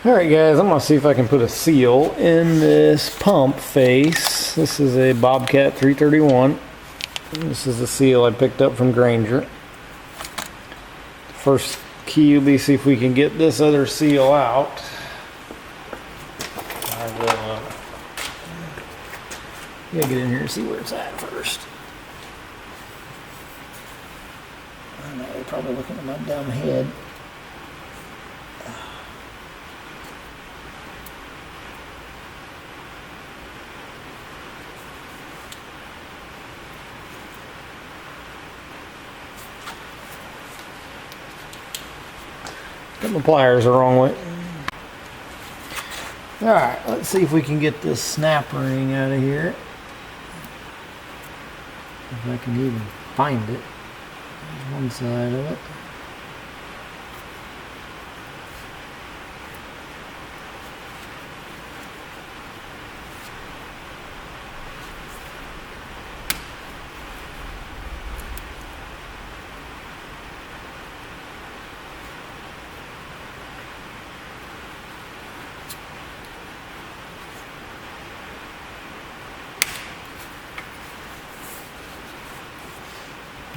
Alright guys, I'm going to see if I can put a seal in this pump face. This is a Bobcat 331. This is a seal I picked up from Grainger. First key will be see if we can get this other seal out. I will gotta get in here and see where it's at first. I know they're probably looking at my dumb head. Got my pliers the wrong way. Alright, let's see if we can get this snap ring out of here. If I can even find it. There's one side of it.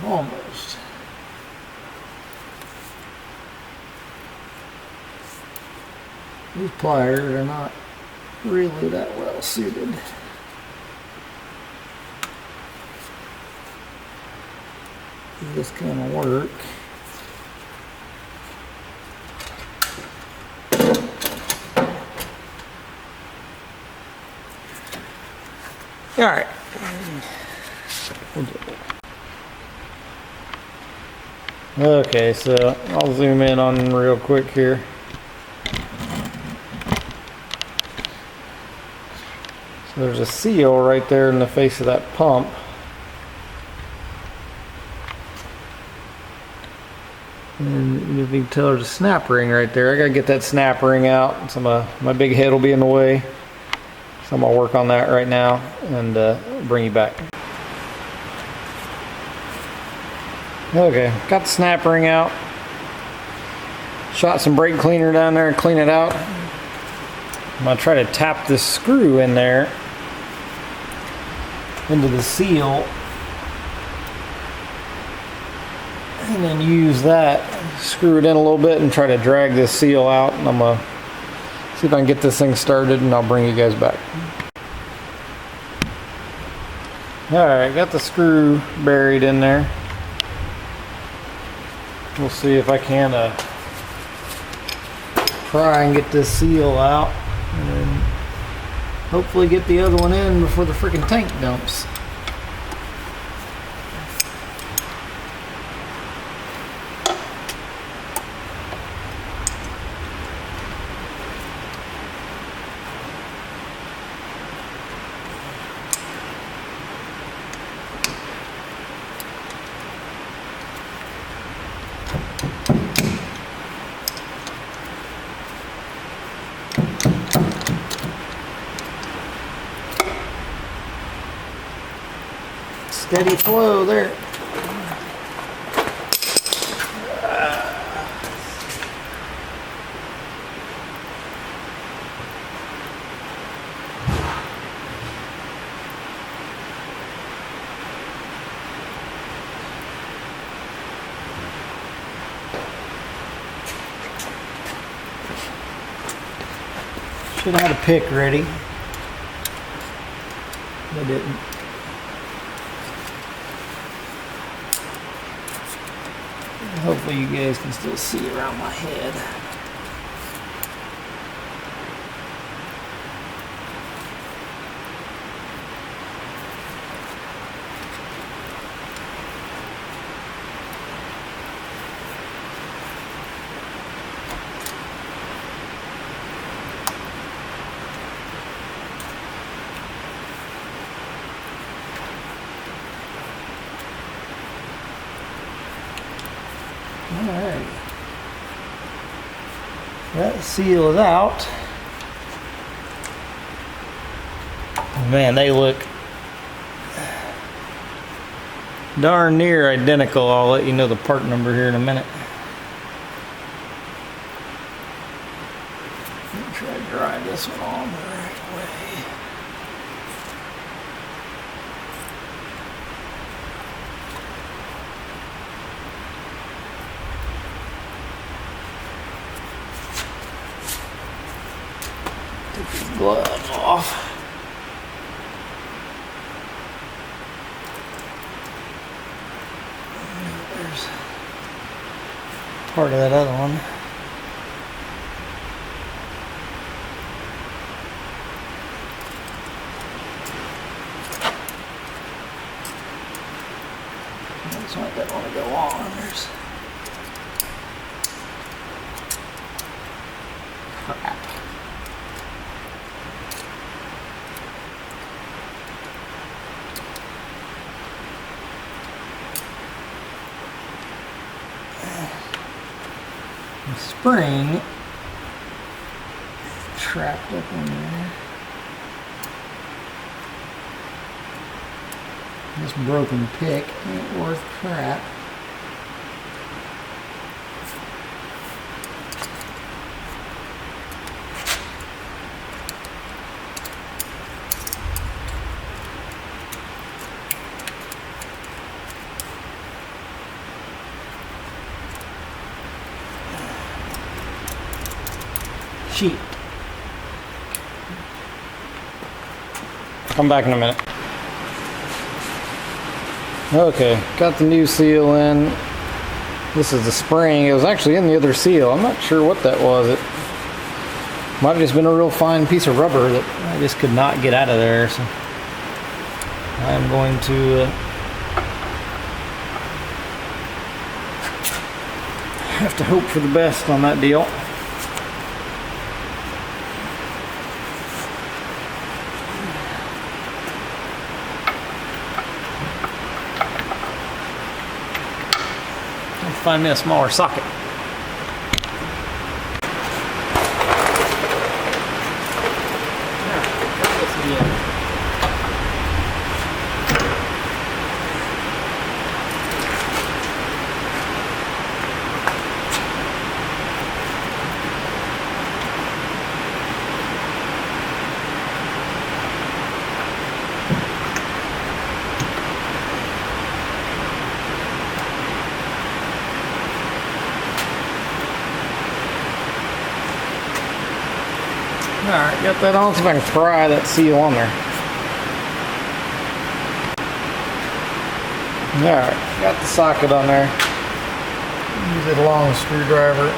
Almost. These pliers are not really that well suited. This kind of work. All right. Okay, so I'll zoom in on real quick here. So there's a seal right there in the face of that pump. And you can tell there's a snap ring right there. I gotta get that snap ring out. So my big head will be in the way. So I'm gonna work on that right now and bring you back. Okay, got the snap ring out. Shot some brake cleaner down there and clean it out. I'm gonna try to tap this screw in there into the seal and then use that, screw it in a little bit and try to drag this seal out. And I'm gonna see if I can get this thing started and I'll bring you guys back. Alright, got the screw buried in there. We'll see if I can try and get this seal out and then hopefully get the other one in before the freaking tank dumps. Steady flow there. Should have had a pick ready. I didn't. Hopefully you guys can still see around my head. Alright. That seal is out. Man, they look darn near identical. I'll let you know the part number here in a minute. Make sure I drive this one on the right way. Take these gloves off. There's part of that other one. This one doesn't want to go on. There's crap. The spring trapped up in there. This broken pick ain't worth crap. Sheet. Come back in a minute. Okay, got the new seal in. This is the spring. It was actually in the other seal. I'm not sure what that was. It might have just been a real fine piece of rubber that I just could not get out of there. So I'm going to have to hope for the best on that deal. Find me a smaller socket. Alright, got that on. See if I can pry that seal on there. Alright, got the socket on there. Use it along with a screwdriver.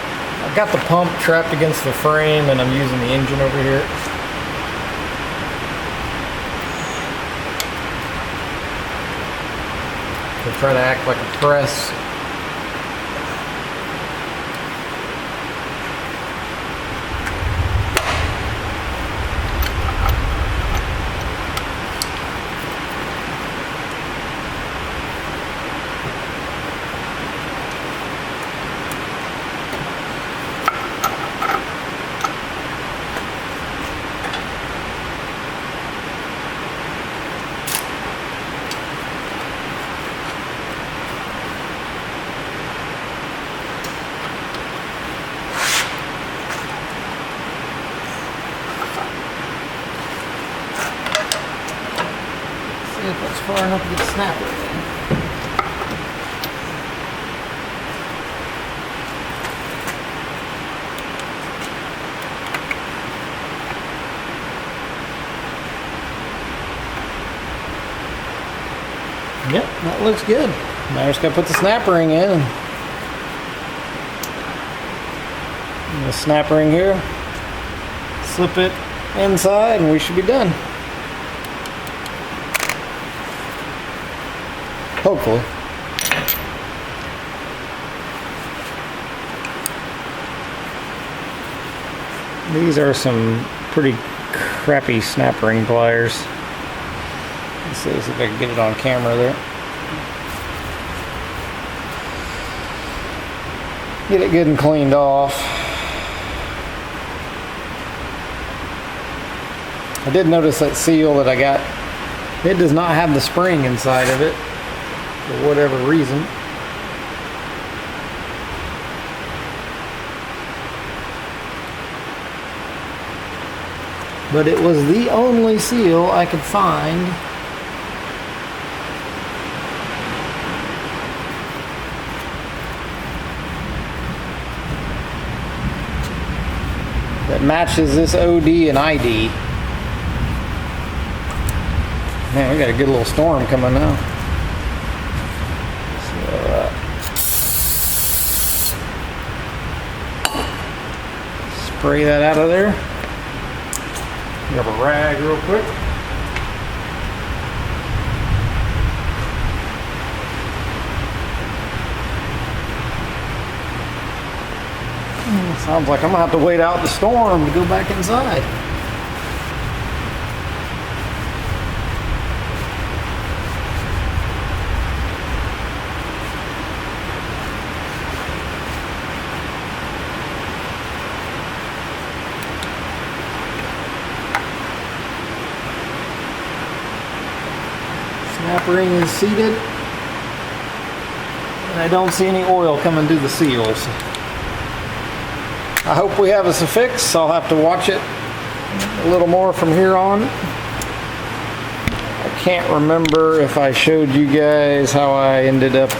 I've got the pump trapped against the frame and I'm using the engine over here. To try to act like a press. If it's far enough to get the snapper in. Yep, that looks good. Now I just gotta put the snap ring in. And the snap ring here. Slip it inside and we should be done. Hopefully. These are some pretty crappy snap ring pliers. Let's see if I can get it on camera there. Get it good and cleaned off. I did notice that seal that I got, it does not have the spring inside of it. For whatever reason. but it was the only seal I could find that matches this OD and ID. Man, we got a good little storm coming now. So, spray that out of there. Grab a rag real quick. Sounds like I'm gonna have to wait out the storm to go back inside. Snap ring is seated, and I don't see any oil coming through the seals. I hope we have us a fix. I'll have to watch it a little more from here on. I can't remember if I showed you guys how I ended up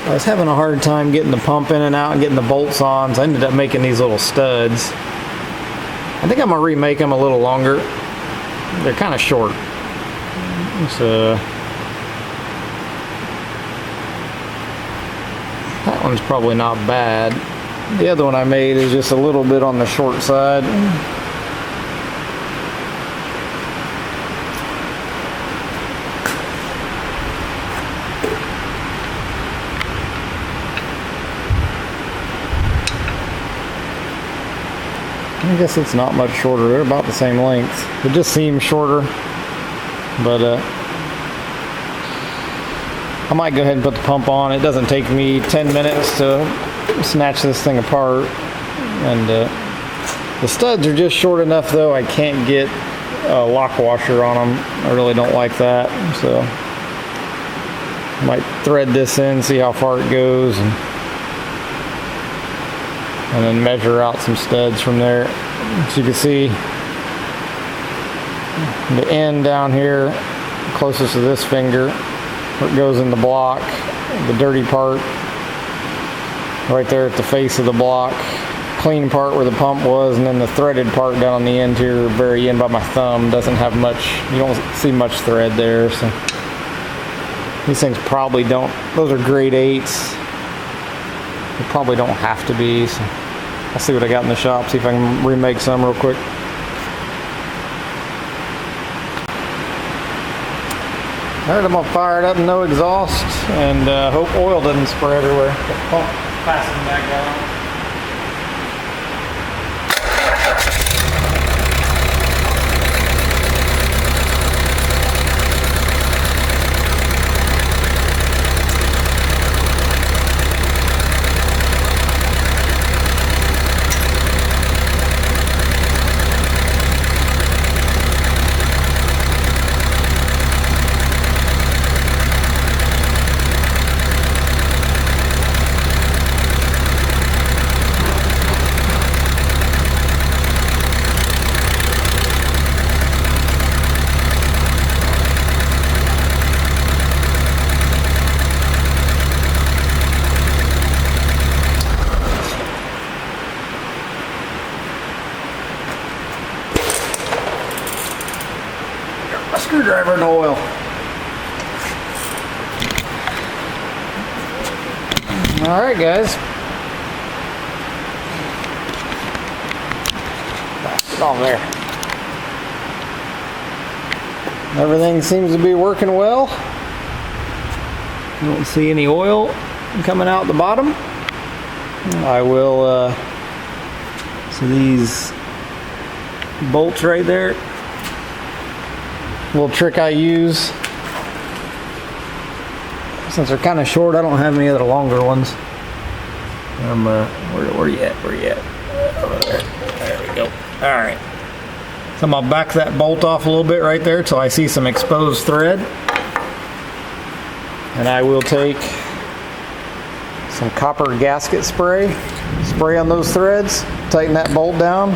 I was having a hard time getting the pump in and out and getting the bolts on, so I ended up making these little studs. I think I'm gonna remake them a little longer. They're kind of short. So that one's probably not bad. The other one I made is just a little bit on the short side. I guess it's not much shorter. They're about the same length. It just seems shorter, but I might go ahead and put the pump on. It doesn't take me 10 minutes to snatch this thing apart. And the studs are just short enough though, I can't get a lock washer on them. I really don't like that. So I might thread this in, see how far it goes, and then measure out some studs from there. As you can see, the end down here, closest to this finger, where it goes in the block, the dirty part right there at the face of the block, clean part where the pump was, and then the threaded part down on the end here, very end by my thumb, doesn't have much, you don't see much thread there. So these things probably don't, those are grade 8s, they probably don't have to be. So I'll see what I got in the shop, see if I can remake some real quick. Alright, I'm gonna fire it up, no exhaust, and hope oil doesn't spray everywhere. Get the pump fastened back down. Screwdriver and oil. All right, guys. Get on there. Everything seems to be working well. Don't see any oil coming out the bottom. I will, so these bolts right there, little trick I use, since they're kind of short, I don't have any other longer ones. Where you at? Where you at? Over there. There we go. All right. So I'm gonna back that bolt off a little bit right there till I see some exposed thread, and I will take some copper gasket spray. Spray on those threads, tighten that bolt down.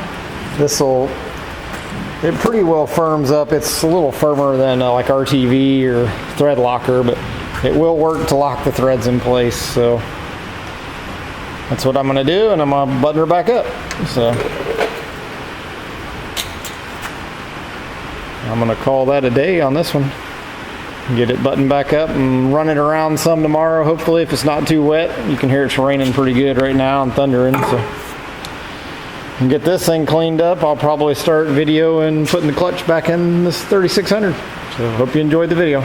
It pretty well firms up. It's a little firmer than like RTV or thread locker, but it will work to lock the threads in place. So that's what I'm gonna do, and I'm gonna button her back up. So I'm gonna call that a day on this one. Get it buttoned back up and run it around some tomorrow, hopefully, if it's not too wet. You can hear it's raining pretty good right now and thundering. So and get this thing cleaned up. I'll probably start video and putting the clutch back in this 3600. So hope you enjoyed the video.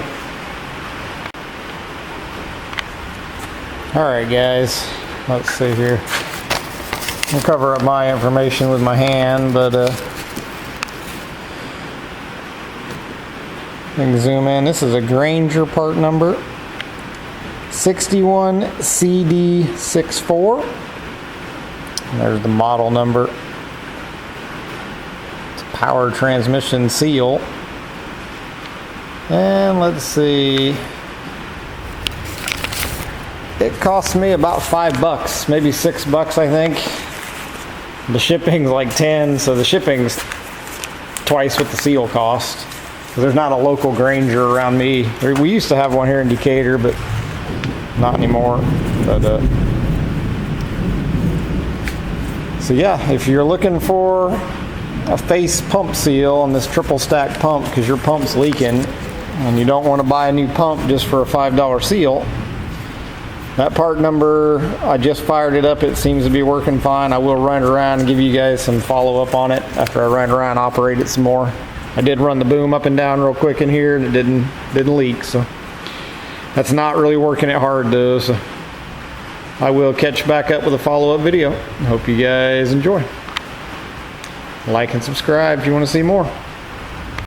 Alright guys, let's see here. I'll cover up my information with my hand, but I can zoom in. This is a Grainger part number 61CD64. And there's the model number. It's a power transmission seal. And let's see. It cost me about $5, maybe $6 I think. The shipping's like 10, so the shipping's twice what the seal cost. There's not a local Grainger around me. We used to have one here in Decatur, but not anymore. But so yeah, if you're looking for a face pump seal on this triple stack pump because your pump's leaking and you don't want to buy a new pump just for a $5 seal, that part number, I just fired it up. It seems to be working fine. I will run it around and give you guys some follow up on it after I run it around and operate it some more. I did run the boom up and down real quick in here and it didn't leak, so that's not really working it hard though. So I will catch back up with a follow-up video. Hope you guys enjoy. Like and subscribe if you want to see more.